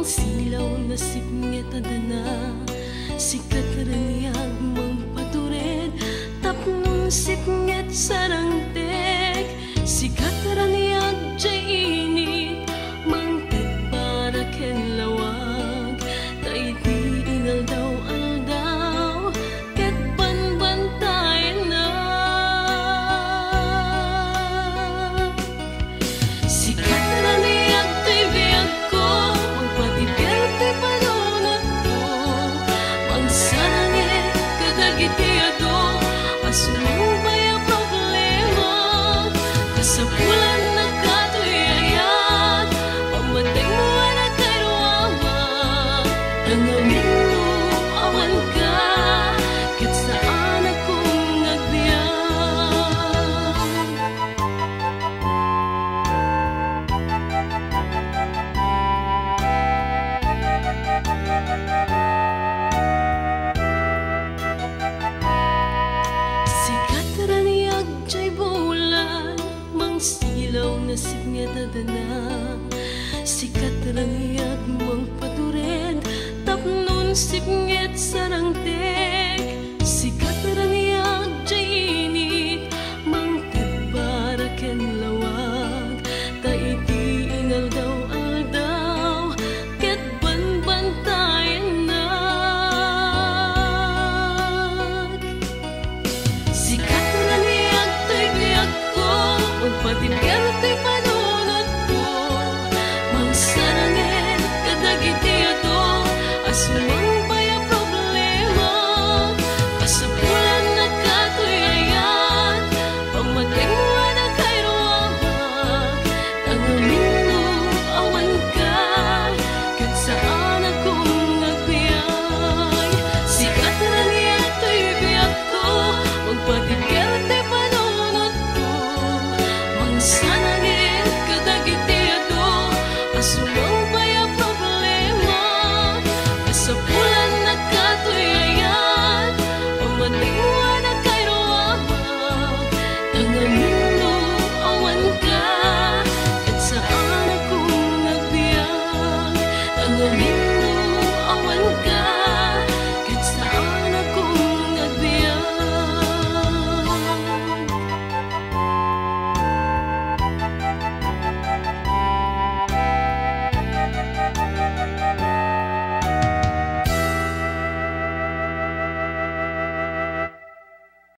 silaw na sipnget adana, sikat raniyag mangpatured, tapnon sipnget sarangtek, sikat raniyag jay init, mangted para ken lawag, taiti ingal daw aldaw, ket banbantayan na. Sikat raniyag to'y biyag ko, magpatibiyag to'y panunod ko, mangsarangit kadagitiyado, asumubay ang problema, kasapulan na kato'y ayat, pamatay mo na kairuama, tangamin mo awan ka, ket saan akong nagbiyak. Sikat raniyag jay bulan, mangsilaw na sipnget adana, sikat raniyag mangpatured, tapnon sipnget sarangtek, sikat raniyag jay init, mangted para ken lawag, taiti ingal daw aldaw, ket banbantayan na. Sikat raniyag to'y biyag ko, magpatibiyag to'y panunod ko, mangsarangit kadagitiyado, asumubay ang problema, kasapulan na kato'y ayat, pamatay mo na kairuamag, tangamin mo awan ka, ket saan akong nagbiyak. Sikat raniyag to'y biyag ko, magpatibiyag to'y panunod ko, mangsarangit kadagitiyado, asumubay ang problema, kasapulan na kato'y ayat, pamatay mo na kairuamag, tangamin mo awan ka, ket saan akong nagbiyak, tangamin